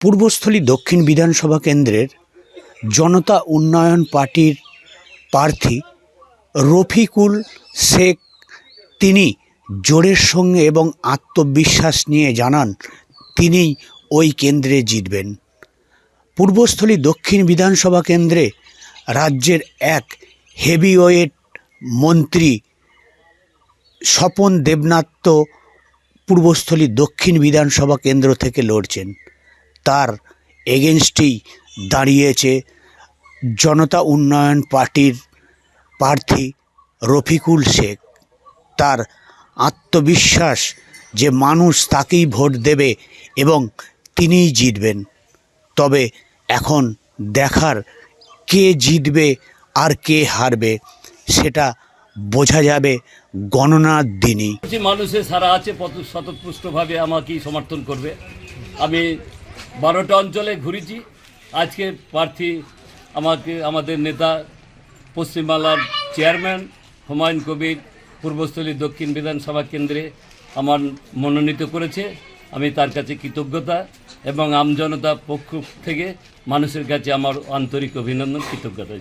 পূর্বস্থলী দক্ষিণ বিধানসভা কেন্দ্রের জনতা উন্নয়ন পার্টির প্রার্থী রফিকুল শেখ তিনি জোরের সঙ্গে এবং আত্মবিশ্বাস নিয়ে জানান তিনিই ওই কেন্দ্রে জিতবেন। পূর্বস্থলী দক্ষিণ বিধানসভা কেন্দ্রে রাজ্যের এক হেভিওয়েট মন্ত্রী স্বপন দেবনাথ পূর্বস্থলী দক্ষিণ বিধানসভা কেন্দ্র থেকে লড়ছেন। তার এগেনস্টেই দাঁড়িয়েছে জনতা উন্নয়ন পার্টির প্রার্থী রফিকুল শেখ। তার আত্মবিশ্বাস যে মানুষ তাকেই ভোট দেবে এবং তিনিই জিতবেন। তবে এখন দেখার কে জিতবে আর কে হারবে সেটা বোঝা যাবে গণনার দিনই। মানুষের সারা আছে স্বতঃস্ফূর্তভাবে আমাকেই সমর্থন করবে। আমি 12টা অঞ্চলে ঘুরেছি। আজকে প্রার্থী আমাদের নেতা পশ্চিমবাংলার চেয়ারম্যান হুমায়ুন কবির পূর্বস্থলী দক্ষিণ বিধানসভা কেন্দ্রে আমার মনোনীত করেছে। আমি তার কাছে কৃতজ্ঞতা এবং আমজনতার পক্ষ থেকে মানুষের কাছে আমার আন্তরিক অভিনন্দন, কৃতজ্ঞতা।